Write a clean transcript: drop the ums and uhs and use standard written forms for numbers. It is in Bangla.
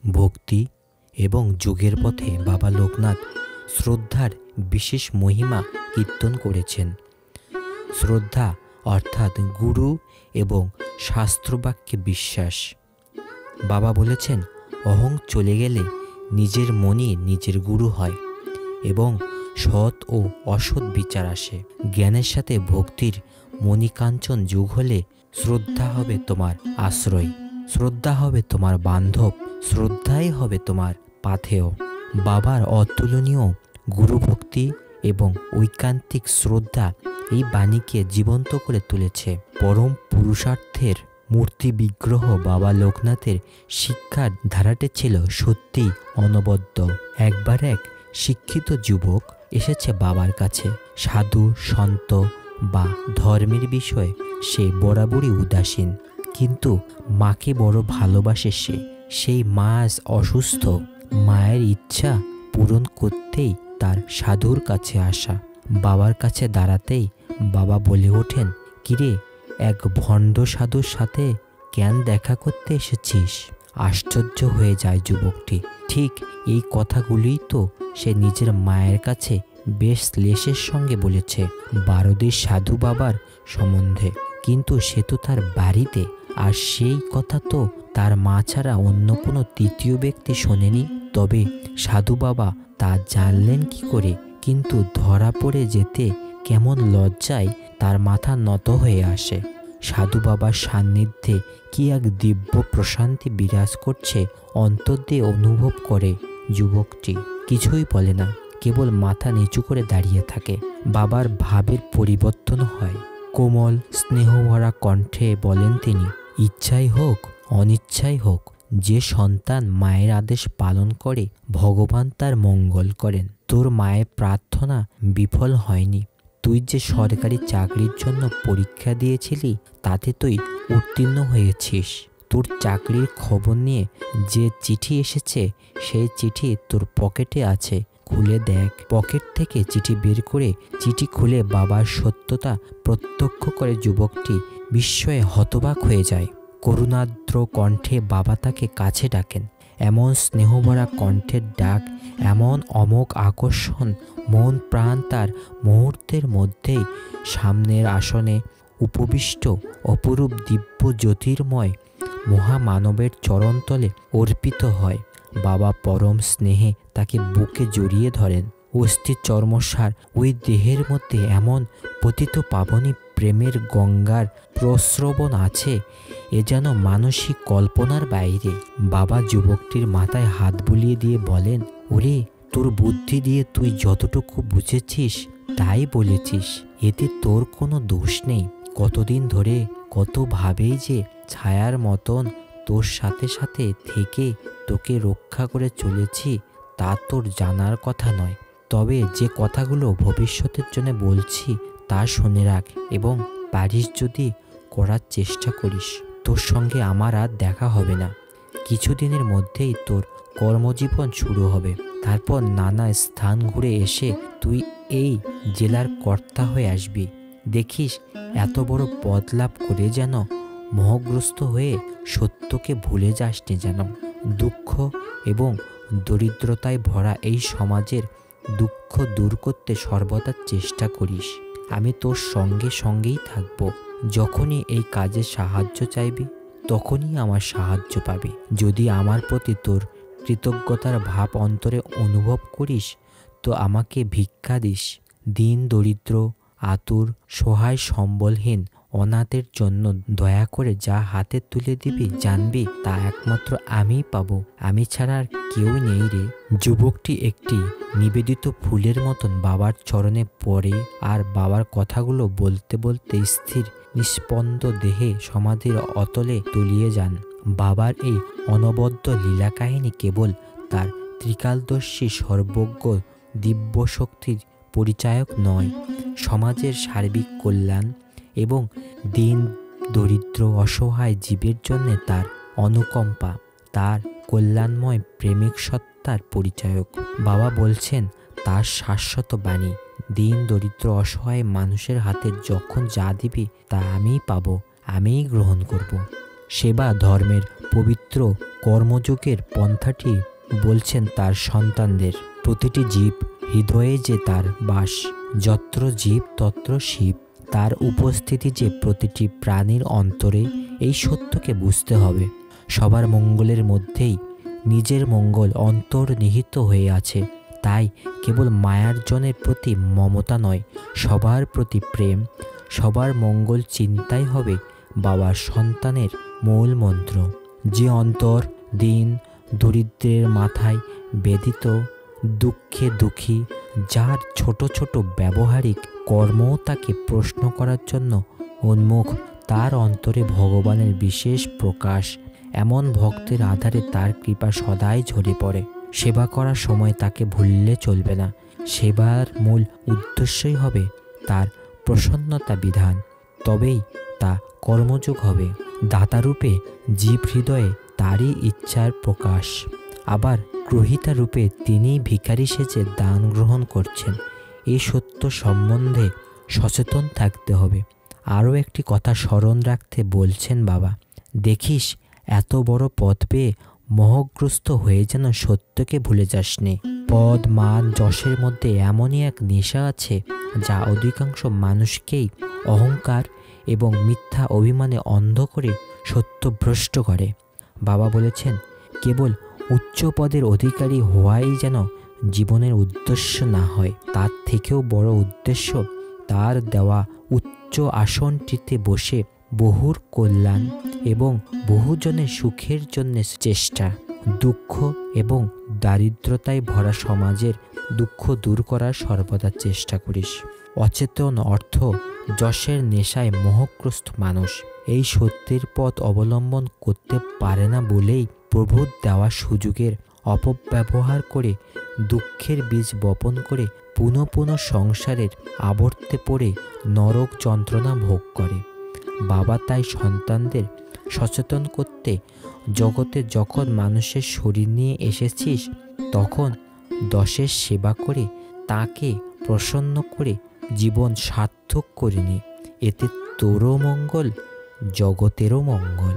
ভক্তি এবং যোগের পথে বাবা লোকনাথ শ্রদ্ধার বিশেষ মহিমা কীর্তন করেছেন। শ্রদ্ধা অর্থাৎ গুরু এবং শাস্ত্রবাক্যে বিশ্বাস। বাবা বলেছেন, অহং চলে গেলে নিজের মনই নিজের গুরু হয় এবং সৎ ও অসৎ বিচার আসে। জ্ঞানের সাথে ভক্তির মণিকাঞ্চন যোগ হলে শ্রদ্ধা হবে তোমার আশ্রয়, শ্রদ্ধা হবে তোমার বান্ধব, শ্রদ্ধাই হবে তোমার পাথেয়। বাবার অতুলনীয় গুরুভক্তি এবং ঐকান্তিক শ্রদ্ধা এই বাণীকে জীবন্ত করে তুলেছে। পরম পুরুষার্থের মূর্তি বিগ্রহ বাবা লোকনাথের শিক্ষার ধারাটি ছিল সত্যি অনবদ্য। একবার এক শিক্ষিত যুবক এসেছে বাবার কাছে। সাধু সন্ত বা ধর্মের বিষয়ে সে বরাবরই উদাসীন, কিন্তু মাকে বড় ভালোবাসে সে। সেই মা আজ অসুস্থ। মায়ের ইচ্ছা পূরণ করতেই তার সাধুর কাছে আসা। বাবার কাছে দাঁড়াতেই বাবা বলে ওঠেন, কিরে, এক ভণ্ড সাধুর সাথে কেন দেখা করতে এসেছিস? আশ্চর্য হয়ে যায় যুবকটি। ঠিক এই কথাগুলিই তো সে নিজের মায়ের কাছে বেশ শ্লেষের সঙ্গে বলেছে বারদির সাধু বাবার সম্বন্ধে, কিন্তু সে তো তার বাড়িতে, আর সেই কথা তো তার মা ছাড়া অন্য কোনো তৃতীয় ব্যক্তি শোনেনি। তবে সাধু বাবা তা জানলেন কি করে? কিন্তু ধরা পড়ে যেতে কেমন লজ্জায় তার মাথা নত হয়ে আসে। সাধু বাবার সান্নিধ্যে কি এক দিব্য প্রশান্তি বিরাজ করছে অন্তর দিয়ে অনুভব করে যুবকটি। কিছুই বলে না, কেবল মাথা নিচু করে দাঁড়িয়ে থাকে। বাবার ভাবের পরিবর্তন হয়। কোমল স্নেহভরা কণ্ঠে বলেন তিনি, ইচ্ছাই হোক অনিচ্ছাই হোক, যে সন্তান মায়ের আদেশ পালন করে ভগবান তার মঙ্গল করেন। তোর মায়ের প্রার্থনা বিফল হয়নি। তুই যে সরকারি চাকরির জন্য পরীক্ষা দিয়েছিলি তাতে তুই উত্তীর্ণ হয়েছিস। তোর চাকরির খবর নিয়ে যে চিঠি এসেছে সেই চিঠি তোর পকেটে আছে, খুলে দেখ। পকেট থেকে চিঠি বের করে চিঠি খুলে বাবার সত্যতা প্রত্যক্ষ করে যুবকটি বিস্ময়ে হতবাক হয়ে যায়। করুণাদ্র কণ্ঠে বাবা তাকে কাছে ডাকেন। এমন স্নেহভরা কণ্ঠের ডাক, এমন অমোঘ আকর্ষণ, মন প্রাণ তার মুহূর্তের মধ্যেই সামনের আসনে উপবিষ্ট অপরূপ দিব্য জ্যোতির্ময় মহামানবের চরণতলে অর্পিত হয়। বাবা পরম স্নেহে তাকে বুকে জড়িয়ে ধরেন। অস্থি চর্মসার ওই দেহের মধ্যে এমন পতিত পাবনী প্রেমের গঙ্গার প্রস্রবণ আছে, এ যেন মানসিক কল্পনার বাইরে। বাবা যুবকটির মাথায় হাত বুলিয়ে দিয়ে বলেন, ওরে, তোর বুদ্ধি দিয়ে তুই যতটুকু বুঝেছিস তাই বলেছিস, এতে তোর কোনো দোষ নেই। কতদিন ধরে কতভাবেই যে ছায়ার মতন তোর সাথে সাথে থেকে তোকে রক্ষা করে চলেছি তা তোর জানার কথা নয়। তবে যে কথাগুলো ভবিষ্যতের জন্য বলছি তা শুনে রাখ, এবং পারিস যদি করার চেষ্টা করিস। তোর সঙ্গে আমার আর দেখা হবে না। কিছুদিনের মধ্যেই তোর কর্মজীবন শুরু হবে। তারপর নানা স্থান ঘুরে এসে তুই এই জেলার কর্তা হয়ে আসবি। দেখিস, এত বড় পদ লাভ করে যেন মোহগ্রস্ত হয়ে সত্যকে ভুলে যাসনি যেন। দুঃখ এবং দরিদ্রতায় ভরা এই সমাজের দুঃখ দূর করতে সর্বদা চেষ্টা করিস। আমি তোর সঙ্গে সঙ্গেই থাকব। যখনই এই কাজে সাহায্য চাইবি তখনই আমার সাহায্য পাবি। যদি আমার প্রতি তোর কৃতজ্ঞতার ভাব অন্তরে অনুভব করিস তো আমাকে ভিক্ষা দিস। দিন দরিদ্র আতুর সহায় সম্বলহীন অনাথের জন্য দয়া করে যা হাতে তুলে দিবি, জানবি তা একমাত্র আমিই পাবো। আমি ছাড়া আর কেউ নেই রে। যুবকটি একটি নিবেদিত ফুলের মতন বাবার চরণে পড়ে আর বাবার কথাগুলো বলতে বলতে স্থির নিস্পন্দ দেহে সমাধির অতলে তলিয়ে যান। বাবার এই অনবদ্য লীলা কাহিনী কেবল তার ত্রিকালদর্শী সর্বজ্ঞ দিব্য শক্তির পরিচায়ক নয়, সমাজের সার্বিক কল্যাণ এবং দিন দরিদ্র অসহায় জীবের জন্য তার অনুকম্পা, তার কল্যাণময় প্রেমিক সত্তার পরিচায়ক। বাবা বলছেন তার শাশ্বত বাণী, দিন দরিদ্র অসহায় মানুষের হাতে যখন যা দিবি তা আমিই পাবো, আমিই গ্রহণ করব। সেবা ধর্মের পবিত্র কর্মযোগের পন্থাটি বলছেন তার সন্তানদের। প্রতিটি জীব হৃদয়ে যে তার বাস, যত্র জীব তত্র শিব। তার উপস্থিতি যে প্রতিটি প্রাণীর অন্তরে, এই সত্যকে বুঝতে হবে। সবার মঙ্গলের মধ্যেই নিজের মঙ্গল অন্তর্নিহিত হয়ে আছে। তাই কেবল মায়ার্জনের প্রতি মমতা নয়, সবার প্রতি প্রেম, সবার মঙ্গল চিন্তাই হবে বাবার সন্তানের মূল মন্ত্র। যে অন্তর দিন দরিদ্রের মাথায় বেদিত, দুঃখে দুঃখী, যার ছোট ছোট ব্যবহারিক কর্মও তাকে প্রশ্ন করার জন্য উন্মুখ, তার অন্তরে ভগবানের বিশেষ প্রকাশ। এমন ভক্তের আধারে তার কৃপা সদাই ঝরে পড়ে। সেবা করার সময় তাকে ভুললে চলবে না। সেবার মূল উদ্দেশ্যই হবে তার প্রসন্নতা বিধান, তবেই তা কর্মযোগ হবে। দাতারূপে জীব হৃদয়ে তারই ইচ্ছার প্রকাশ, আবার গ্রহীতা রূপে তিনি ভিখারি সেজে দান গ্রহণ করছেন। এই সত্য সম্বন্ধে সচেতন থাকতে হবে। আরও একটি কথা স্মরণ রাখতে বলছেন বাবা, দেখিস এত বড় পদ পেয়ে মোহগ্রস্ত হয়ে যেন সত্যকে ভুলে যাসনি। পদ মান যশের মধ্যে এমনই এক নেশা আছে যা অধিকাংশ মানুষকেই অহংকার এবং মিথ্যা অভিমানে অন্ধ করে সত্যভ্রষ্ট করে। বাবা বলেছেন, কেবল উচ্চ পদের অধিকারী হওয়াই যেন জীবনের উদ্দেশ্য না হয়, তার থেকেও বড় উদ্দেশ্য তার দেওয়া উচ্চ আসনটিতে বসে বহুর কল্যাণ এবং বহুজনের সুখের জন্য চেষ্টা। দুঃখ এবং দারিদ্রতায় ভরা সমাজের দুঃখ দূর করার সর্বদা চেষ্টা করিস। অচেতন অর্থ যশের নেশায় মোহগ্রস্ত মানুষ এই সত্যের পথ অবলম্বন করতে পারে না বলেই প্রভুর দেওয়া সুযোগের অপব্যবহার করে দুঃখের বীজ বপন করে পুনঃ পুনঃ সংসারের আবর্তে পড়ে নরক যন্ত্রণা ভোগ করে। বাবা তাই সন্তানদের সচেতন করতে, জগতে যখন মানুষের শরীর নিয়ে এসেছিস তখন দশের সেবা করে তাকে প্রসন্ন করে জীবন সার্থক করে নে। এতে তোরও মঙ্গল, জগতেরও মঙ্গল।